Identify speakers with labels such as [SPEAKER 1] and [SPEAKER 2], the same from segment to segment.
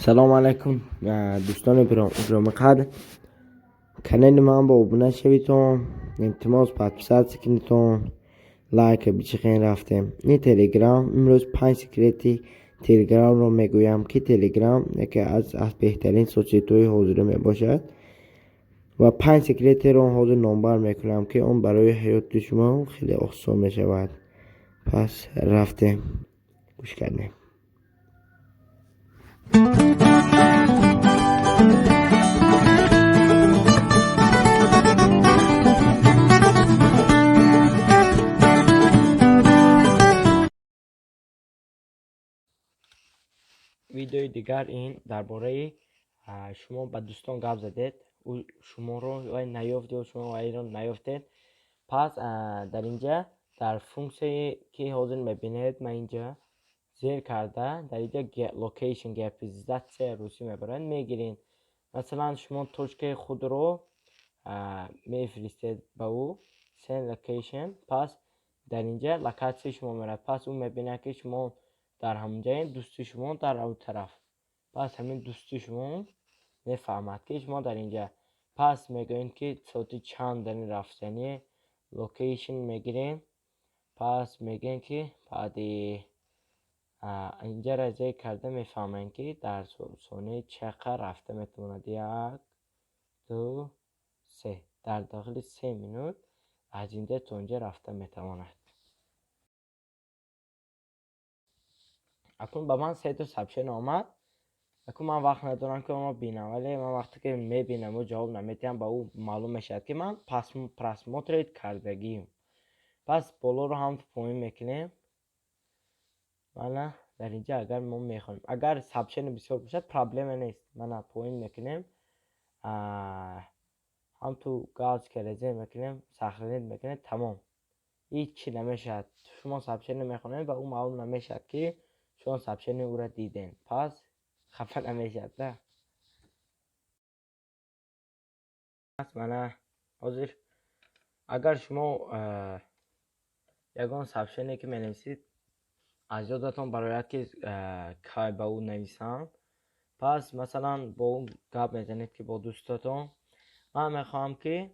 [SPEAKER 1] سلام علیکم دوستان برام کانال من با ابونه شویتون التماس پادپسات کنیتون لایک بچخین رفتم این تلگرام امروز 5 سکرتی تلگرام رو میگویم که تلگرام یکی از بهترین سوسیتوی حاضر می باشد و 5 سکرتی رو حاضر نمبر میکنم که اون برای حیات شما خیلی آسان می شود. پس رفتم گوش کردیم. ویدیوی دیگر این درباره شما با دوستان گپ زدید و شما رو نیافتید و شما رو نیافتید. پس در اینجا در فونکسی که حاضر میبینید من اینجا زیر کرده در اینجا لوکیشن گپیزیت روسی میبرند میگیرین. مثلا شما توشک خود رو میفرستید با او سند لوکیشن. پس در اینجا لوکیشن شما میرد. پس اون میبینه که شما در همونجا دوستی شما در اون طرف. پس همین دوستی شما میفهمد که شما در اینجا. پس میگوین که صوتی چند دنی رفتنی لوکیشن میگیرین. پس میگین که بعدی اینجا را زیر کرده میفهمین که در سونه چقدر رفته میتواند. 1 2 3 در داخل 3 منوت از اینجا تا اونجا رفته میتواند. اکنون به من 3 تا سابشن آمد. اکنون من وقت ندارم که ما بینم، ولی من وقتی که میبینم و جواب نمیتیم با او معلوم میشد که من پس موتریت کردگیم. پس بالا رو هم پایین میکنیم. من در اینجا اگر ما میخوایم اگر سابشن بسیار باشد پرابلم نیست. من پایین میکنیم هم تو گاز کرزه میکنیم سخرنید میکنیم تمام. هیچی نمیشد. شما سابشن نمیخونید و اون معلوم نمیشد که شما سابشن او را دیدین. پس خفه نمیشد نه. من حاضر اگر شما یگان سابشنی که مینویسید از یادتون برایت که که با اون نویسم. پس مثلا با اون گپ میزنید که با دوستاتون من میخوام که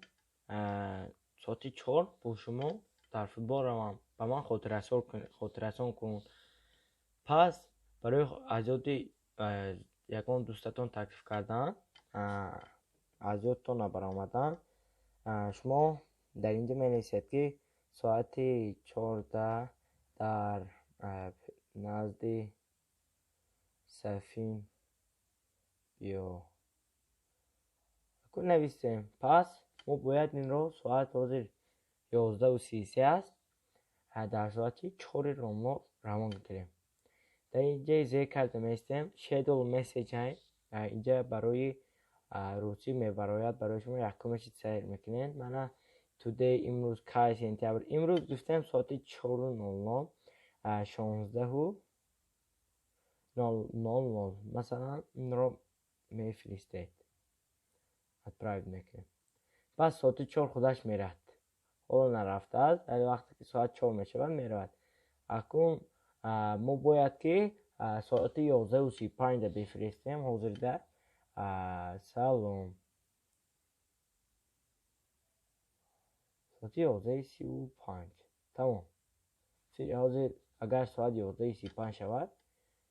[SPEAKER 1] ساعت 4 با شما در فوتبال روم با من خاطررسان کن. پس برای از یاد یگان دوستاتون تکلیف کردن از یادتون نبرآمدن شما در اینجا مینویسید که ساعت 14 در نزد سفین بیا اکنون نویسیم. پس ما باید این رو ساعت حاضر 11:33 است در ساعت 4 روان کنیم. در اینجا زیر کرده میستیم شیدول مسیج های اینجا برای روزی میبراید برای شما یکمش سیر میکنین. من today امروز که سپتامبر امروز گفتم ساعت 4:00 16:00 مثلا این رو میفرستید اتراید میکنیم. پس ساعت 4 خودش میرد. حالا نرفته است ولی وقتی که ساعت 4 میشود میرود. اکنون ما باید که ساعت 11:35 بفرستیم حاضر در سلام ساعت 11:35 تمام. حاضر اگر ساعت 11:35 شود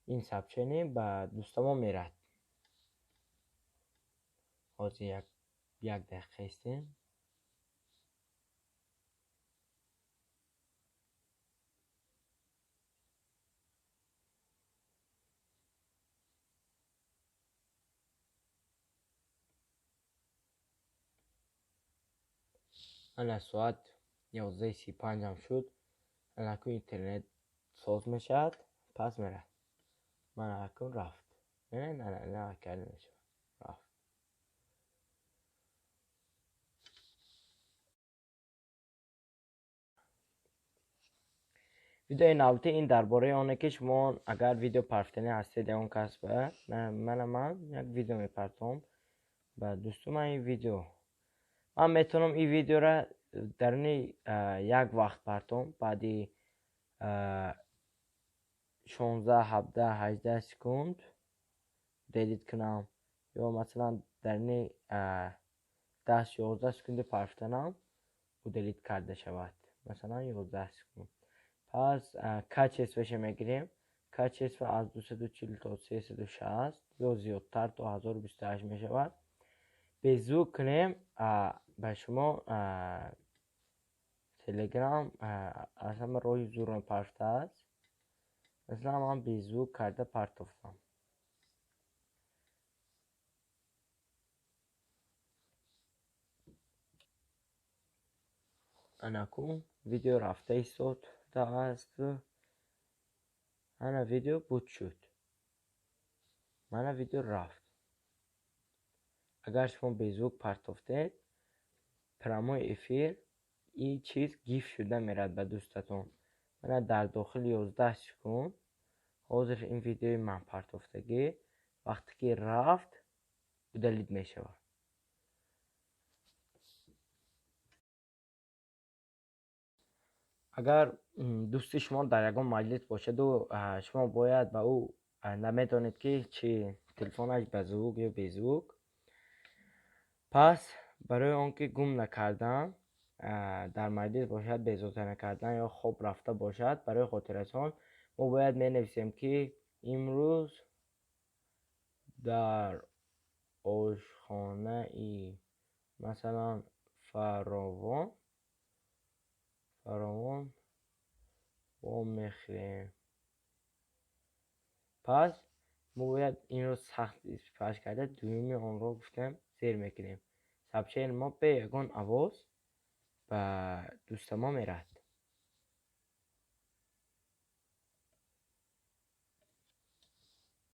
[SPEAKER 1] این سابشنی به دوستما میرد. حاضر یک دقیقه استیم. من ساعت 11:35 هم شد. من اکنون اینترنت ساز میشد. پس میرد. من اکنون رفت. نه کرده میشود رفت. ویدیو نوبتی این درباره آنه که شما اگر ویدیو پرفتنی هستید اون کسبه من یک ویدیو میپرتم و دوستم این ویدیو من میتونم این ویدیو را در یک وقت پرتم بعدی 16 17 18 سکند دلیت کنم یا مثلا در این 10-11 سکند پرفتنم او دلیت کرده شود، مثلا 11 سکند. پس کچ اسمش میگیریم. کچ اسم از 240 تا 360 یا زیادتر تا 1028 می شود. به زوگ کنیم. به شما تلگرام از همه روی زور پرفته است. مثلا من به زوگ کرده پرتافتم. انکون ویدیو رفته ایستاد است. انا ویدیو بود شد. من ویدیو رفت. اگر شما به زوگ پرتافتید پراموی افیر این چیز گیف شده میرد به دوستتون. من در داخل 11 سکند حاضر این ویدیوی من پرتافتگی وقتی که رفت دلیت می شود. اگر دوست شما در یگان مجلس باشد و شما باید به او نمیدانید که چی تلفنش به زوگ یا بی زوگ، پس برای آنکه گم نکردن در مجلس باشد، بیزوته نکردن یا خوب رفته باشد، برای خاطرتان ما باید می نویسیم که امروز در آشخانه ای مثلا فراوان و میخریم. پس ما باید این رو سخت فرش کرده دومی آن رو گفتم زیر میکنیم. سبچه ما به یگان آواز به دوست ما میرد.